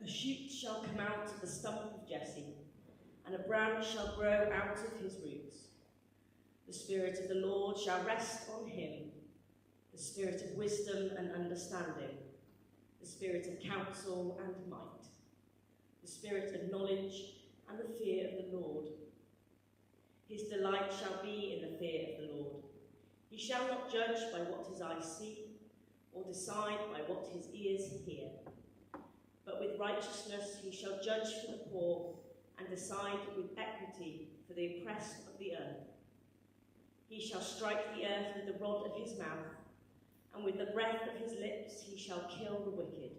A shoot shall come out of the stump of Jesse, and a branch shall grow out of his roots. The Spirit of the Lord shall rest on him, the Spirit of wisdom and understanding, the Spirit of counsel and might, the Spirit of knowledge and the fear of the Lord. His delight shall be in the fear of the Lord. He shall not judge by what his eyes see, or decide by what his ears hear. But with righteousness he shall judge for the poor, and decide with equity for the oppressed of the earth. He shall strike the earth with the rod of his mouth, and with the breath of his lips he shall kill the wicked.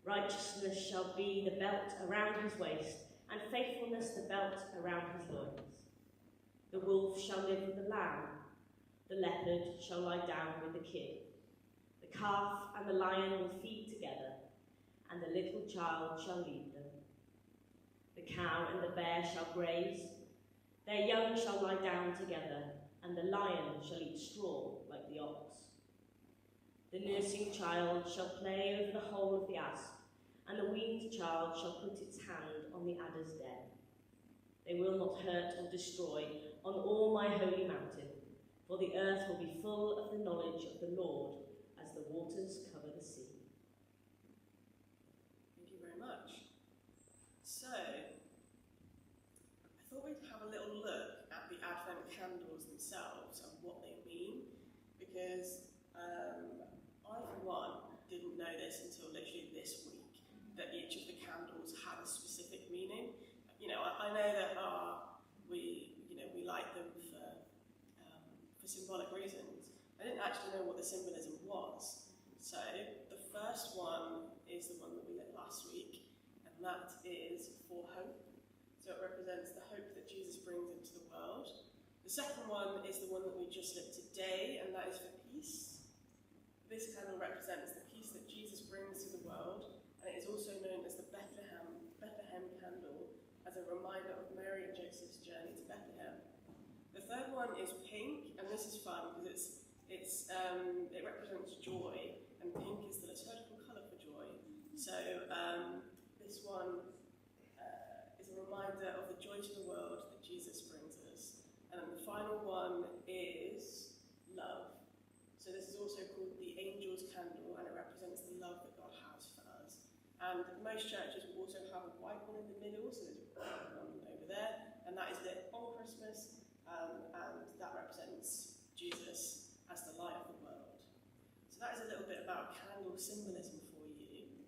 Righteousness shall be the belt around his waist, and faithfulness the belt around his loins. The wolf shall live with the lamb, the leopard shall lie down with the kid. The calf and the lion will feed together, and the little child shall lead them. The cow and the bear shall graze, their young shall lie down together, and the lion shall eat straw like the ox. The nursing child shall play over the hole of the asp, and the weaned child shall put its hand on the adder's den. They will not hurt or destroy on all my holy mountain, for the earth will be full of the knowledge of the Lord as the waters cover the sea. Thank you very much. So, I thought we'd have a little look at the Advent candles themselves and what they mean, because I, for one, didn't know this until literally this week, that each of the candles had a specific meaning. You know, I know that we light them for symbolic reasons. I didn't actually know what the symbolism was. So the first one is the one that we lit last week, and that is for hope. So it represents the hope that Jesus brings into the world. The second one is the one that we just lit today, and that is for peace. This candle represents the peace that Jesus brings to the world, and it is also known as the Bethlehem candle, as a reminder of Mary and Joseph's journey to Bethlehem. The third one is pink, and this is fun because it represents joy, and pink is the liturgical colour for joy. So this one is a reminder of the joy to the world that Jesus brings us. And then the final one is love. So this is also called the Angel's Candle, and it represents the love that God has for us. And most churches will also have a white one in the middle, so there's a white one over there, and that is lit on Christmas, and that represents Jesus as the light of the world. So that is a little bit about candle symbolism for you.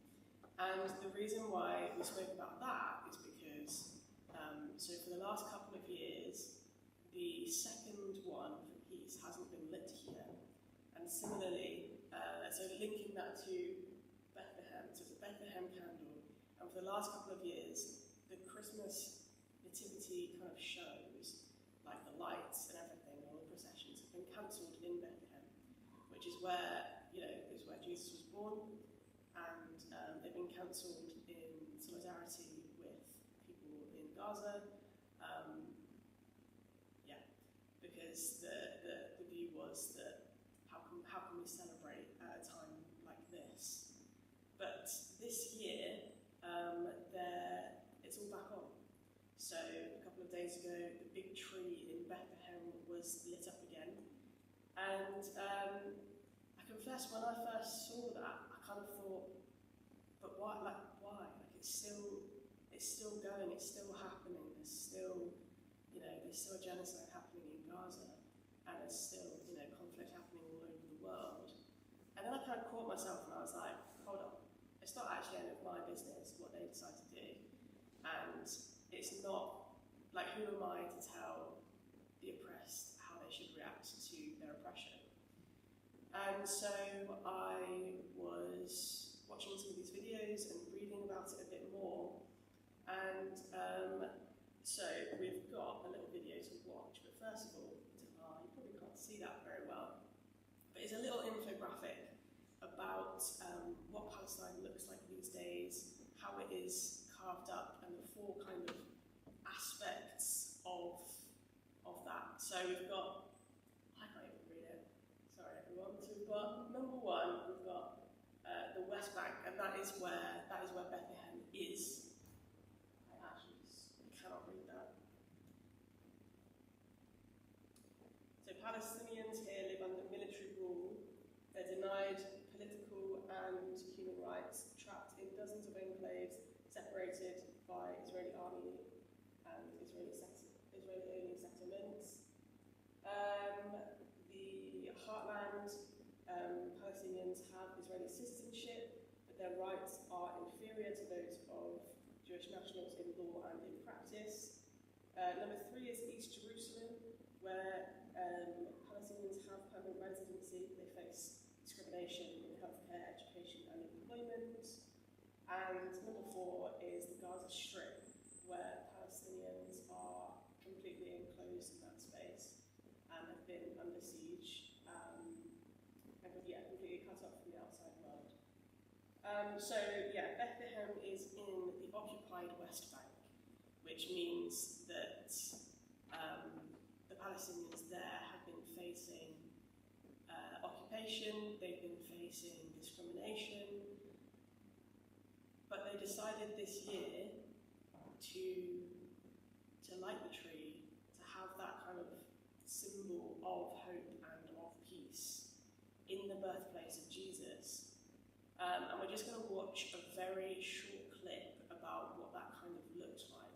And the reason why we spoke about that is because, so for the last couple of years, the second one for peace hasn't been lit here. And similarly, so linking that to Bethlehem, so it's a Bethlehem candle, and for the last couple of years, the Christmas nativity kind of shows, like the lights and everything, all the processions have been cancelled in Bethlehem, which is where, is where Jesus was born, and they've been cancelled in solidarity with people in Gaza, because the view was that how can we celebrate at a time like this? But this year, it's all back on. So a couple of days ago, the big tree in Bethlehem was lit up again. And I confess, when I first saw that, I kind of thought, but why? Why? It's still going, it's still happening. There's still a genocide happening in Gaza, and there's still, conflict happening all over the world. And then I kind of caught myself, and I was like, hold on, it's not actually any of my business what they decide to do. And it's not, who am I to tell the oppressed how they should react to their oppression? And so I was watching some of these videos and reading about it a bit more. And so we've got a little video to watch, but first of all, you probably can't see that very well, but it's a little infographic about what Palestine looks like these days, how it is carved up, and the four kind of aspects of that. So we've got, I can't even read it, sorry everyone, so we've got number West Bank, and that is where Bethlehem is. I actually cannot read that. So Palestinians here live under military rule. They're denied political and human rights, trapped in dozens of enclaves, separated by Israeli army and Israeli-only settlements. The heartland Palestinians have Israeli citizenship, but their rights are inferior to those of Jewish nationals in law and in practice. Number 3 is East Jerusalem, where Palestinians have permanent residency. They face discrimination in healthcare, education, and employment. And number 4 is the Gaza Strip, where Palestinians are completely enclosed in that space and have been under siege and completely cut off from the outside world. Bethlehem is in the occupied West Bank, which means that the Palestinians there have been facing occupation, they've been facing discrimination, but they decided this year to light the tree, to have that kind of symbol of hope and of peace in the birthplace of Jesus. And we're just going to watch a very short clip about what that kind of looks like.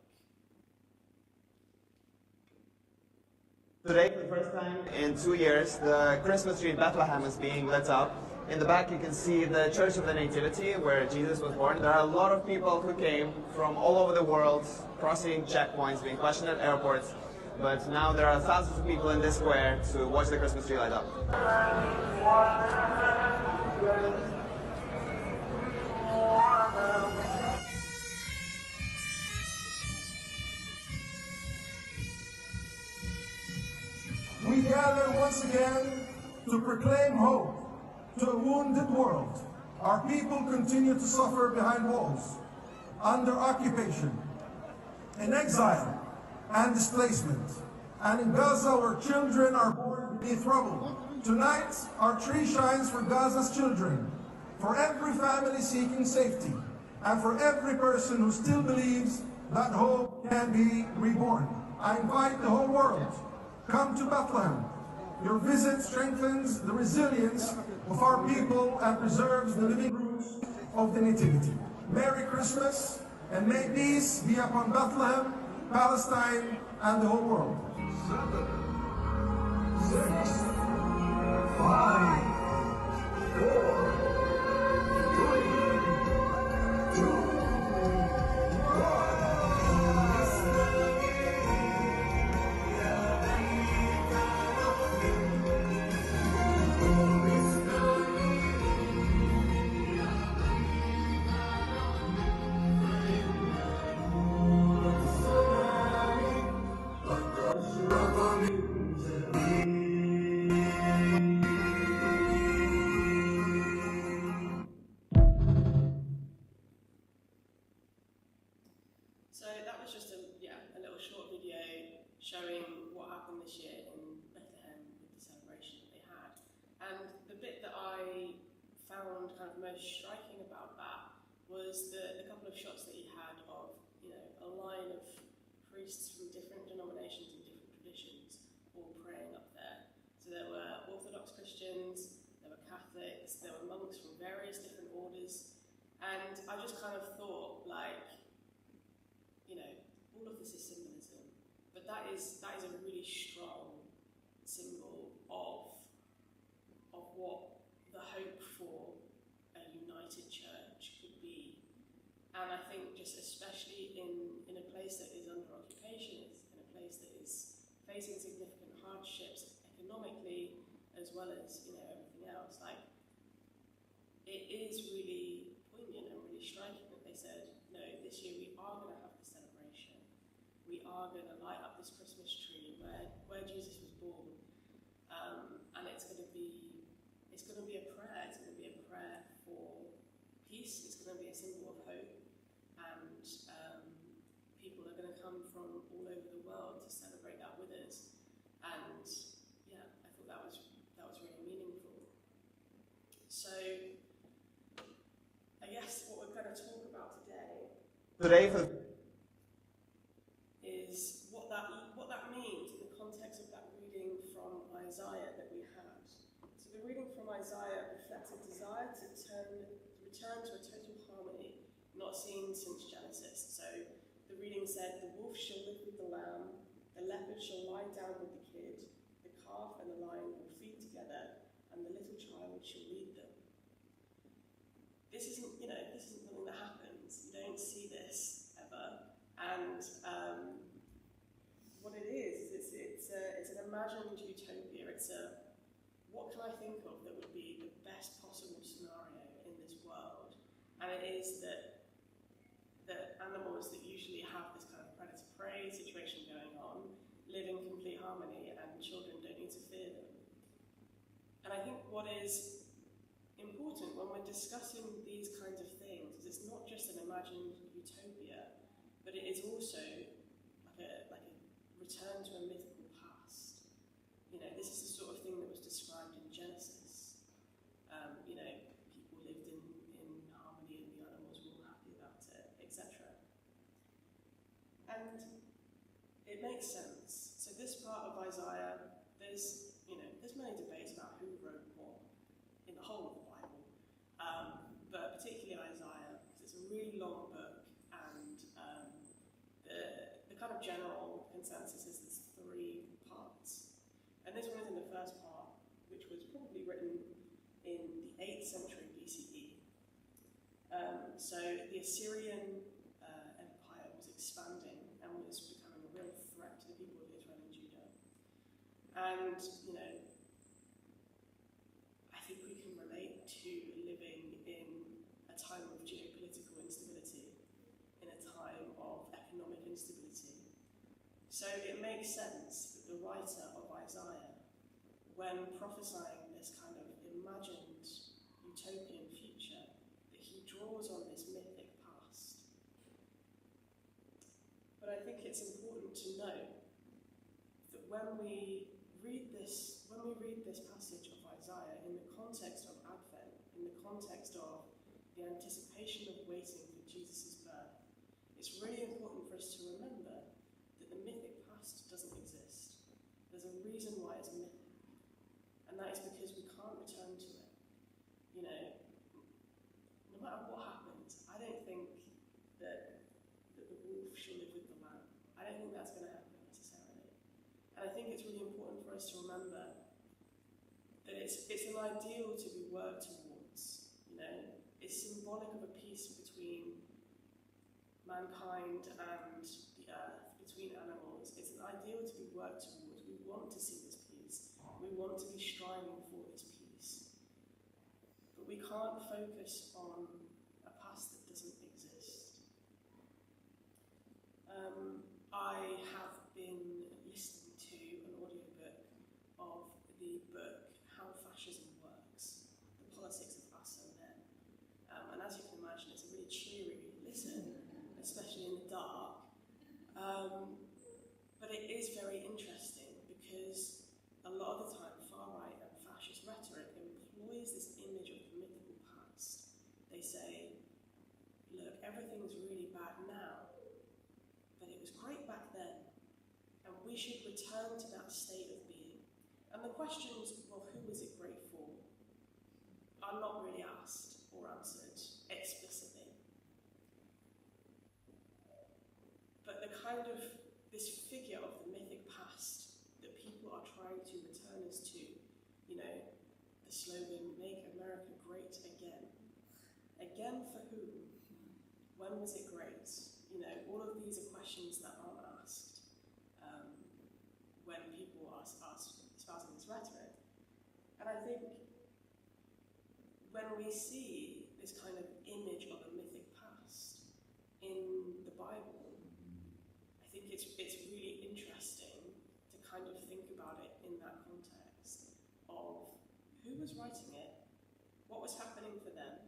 Today, for the first time in 2 years, the Christmas tree in Bethlehem is being lit up. In the back, you can see the Church of the Nativity, where Jesus was born. There are a lot of people who came from all over the world, crossing checkpoints, being questioned at airports. But now there are thousands of people in this square to watch the Christmas tree light up. We gather once again to proclaim hope to a wounded world. Our people continue to suffer behind walls, under occupation, in exile and displacement. And in Gaza, where children are born beneath rubble. Tonight, our tree shines for Gaza's children, for every family seeking safety, and for every person who still believes that hope can be reborn. I invite the whole world, come to Bethlehem. Your visit strengthens the resilience of our people and preserves the living roots of the Nativity. Merry Christmas, and may peace be upon Bethlehem, Palestine, and the whole world. 7, 6, 5, 4, 3, 2, 1. So that was just a little short video showing what happened this year in Bethlehem with the celebration that they had. And the bit that I found kind of most striking about that was the couple of shots that he had of, a line of priests from different denominations and different traditions all praying up there. So there were Orthodox Christians, there were Catholics, there were monks from various different orders, and I just kind of thought, all of this is symbolism, but that is a really strong symbol of what the hope for a united church could be. And I think just especially in a place that is under occupation, in a place that is facing significant hardships economically as well as everything else, it is really poignant and really striking that they said, no, this year we are going to have this celebration. We are going to light up this Christmas tree where Jesus was born, and it's going to be a prayer. It's going to be a prayer for peace. It's going to be a symbol of hope, and people are going to come from all over the world to celebrate that with us. And I thought that was really meaningful. So Today, for is what that means in the context of that reading from Isaiah that we had. So the reading from Isaiah reflects a desire to return to a total harmony not seen since Genesis. So the reading said, "The wolf shall live with the lamb, the leopard shall lie down with the kid, the calf and the lion will feed together, and the little child shall lead them." This isn't something that happens. You don't see this ever. And what it is it's an imagined utopia. It's what can I think of that would be the best possible scenario in this world? And it is that animals that usually have this kind of predator-prey situation going on live in complete harmony, and children don't need to fear them. And I think what is important when we're discussing these kinds of things is it's not just an imagined utopia, but it is also like a return to a mythical past. This is the sort of thing that was described in Genesis. People lived in harmony and the animals were all happy about it, etc. And it makes sense. So this part of Isaiah, there's many debates about who wrote what in the whole of the Bible, but particularly Isaiah, because it's a really long book, and the kind of general consensus is there's 3 parts. And this one is in the first part, which was probably written in the 8th century BCE. So the Assyrian Empire was expanding and was becoming a real threat to the people of Israel and Judah. And, I think we can relate to living in a time of geopolitical instability, in a time of economic instability. So it makes sense that the writer of Isaiah, when prophesying this kind of imagined utopian future, that he draws on this mythic past. But I think it's important to note that when we read this passage of Isaiah in the context of Advent, in the context of the anticipation of waiting for Jesus' birth, it's really important for us to remember that the mythic past doesn't exist. There's a reason why it's mythic, and that is because we can't return to it. No matter what happens, I don't think that the wolf shall live with the lamb. I don't think that's going to happen necessarily. And I think it's really important for us to remember that it's an ideal to be worked towards. It's symbolic of a peace between mankind and the earth, between animals. It's an ideal to be worked towards. We want to see this peace. We want to be striving for this peace. But we can't focus on a past that doesn't exist. I have been listening to an audiobook of the book How Fascism Works, The Politics of Us and Them. And as you can imagine, it's a really cheery listen, especially in the dark. But it is very interesting because a lot of the time far-right and fascist rhetoric employs this image of the mythical past. They say, look, everything's really bad now, but it was great back then, and we should return to that state of being. And the questions, well, who was it great for, are not really asked or answered explicitly. But the kind of, this figure of the mythic past that people are trying to return us to, the slogan, "Make America Great Again." Again for whom? When was it great? All of these are questions that aren't asked when people are espousing this rhetoric. And I think when we see this kind of image of a mythic past in the Bible, I think it's really interesting to kind of think about it in that context of who was writing it, what was happening for them,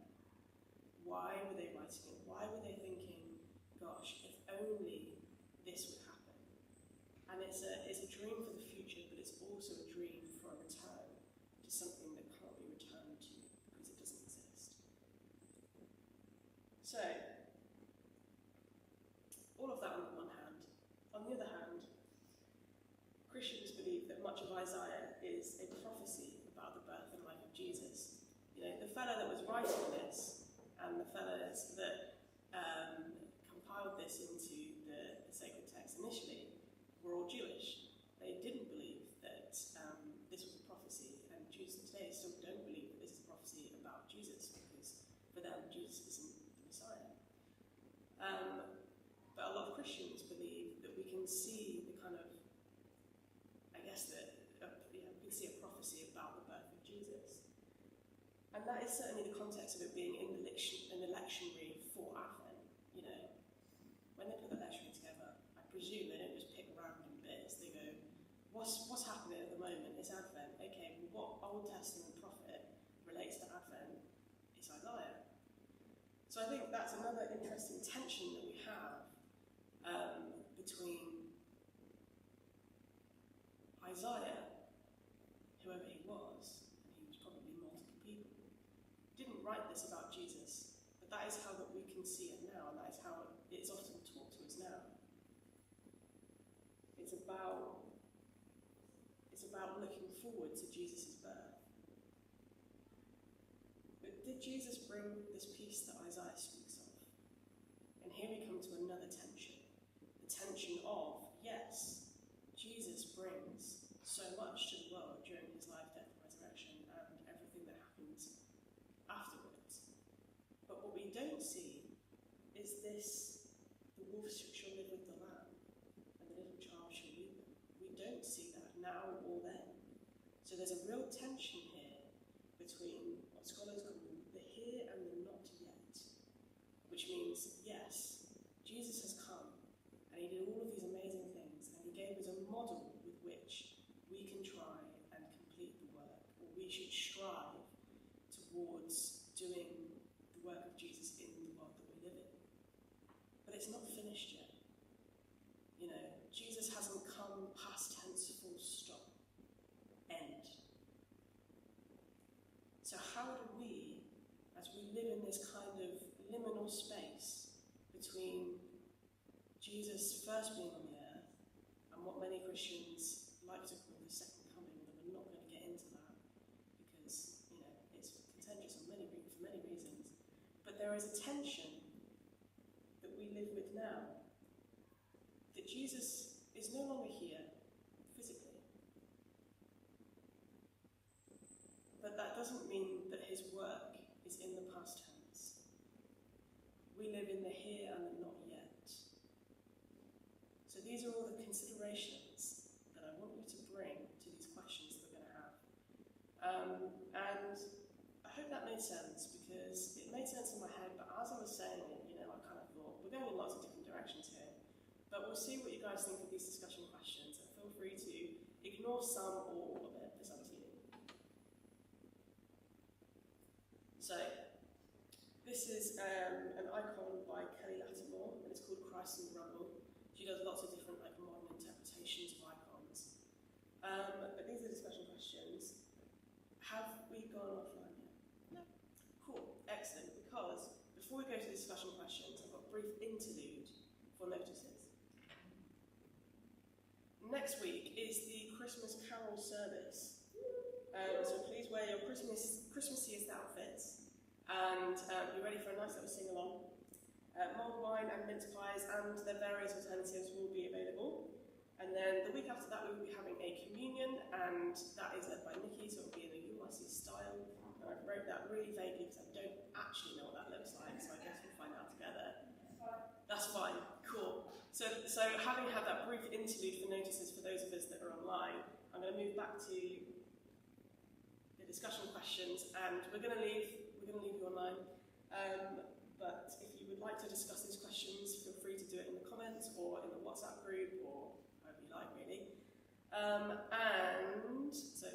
why were they writing it, why were they thinking, gosh, if only this would happen. And it's a dream for the future, but it's also a dream for a return to something that can't be returned to because it doesn't exist. So, fellow that was writing this and the fellows that compiled this into the sacred text initially were all Jewish. They didn't believe that this was a prophecy, and Jews today still don't believe that this is a prophecy about Jesus, because for them, Jesus isn't the Messiah. But a lot of Christians believe that we can see the kind of, I guess that, we can see a prophecy about the birth of Jesus. And that is certainly the context of it being an lectionary for Advent. You know, when they put the lectionary together, I presume they don't just pick random bits. They go, what's happening at the moment? It's Advent. Okay, well, what Old Testament prophet relates to Advent? It's Isaiah. So I think that's another interesting tension that we have between Isaiah, whoever he was, and he was probably multiple people, didn't write this about Jesus, but that is how that we can see it now, and that is how it's often taught to us now. It's about looking forward to Jesus' birth. But did Jesus bring this peace that Isaiah speaks of? And here we come to another tension. The tension of, yes, Jesus brings so much to the world during his life, death, and resurrection, and everything that happens afterwards. But what we don't see is this: the wolf shall live with the lamb, and the little child shall lead them. We don't see that now or then. So there's a real tension here between what scholars call the here and the not yet, which means, yes, Jesus has come, and he did all of these amazing things, and he gave us a model with which we can try and complete the work, or we should strive towards doing the work of Jesus in the world that we live in. But it's not finished yet. You know, Jesus hasn't come past tense, full stop, end. So how do we, as we live in this kind of liminal space between Jesus first being on the earth and what many Christians like to call the second coming, although we're not going to get into that because, you know, it's contentious for many reasons. But there is a tension that we live with now, that Jesus is no longer here physically. But that doesn't mean that his work is in the past tense. We live in the here and the not yet. So these are all the considerations that I want you to bring to these questions that we're going to have. And I hope that made sense, because it made sense in my head, but as I was saying it, you know, I kind of thought, we're going in lots of different directions here. But we'll see what you guys think of these discussion questions, and feel free to ignore some or all of it. It's up to you. So, this is an icon by Kelly Lattimore, and it's called Christ in the Rubble. She does lots of different modern interpretations of icons. But these are the discussion questions. Have we gone offline yet? No. Cool. Excellent. Because before we go to the discussion questions, I've got a brief interlude for notices. Next week is the Christmas Carol service. So please wear your Christmassiest outfits and be ready for a nice little sing-along. Mulled wine and mince pies and their various alternatives will be available. And then the week after that, we will be having a communion, and that is led by Nikki, so it will be in a UIC style. And I wrote that really vaguely because I don't actually know what that looks like, so I guess we'll find out together. That's fine. Cool. So having had that brief interlude for notices for those of us that are online, I'm going to move back to the discussion questions, and we're going to leave you online. But if you would like to discuss these questions, feel free to do it in the comments or in the WhatsApp group, or however you like, really. And so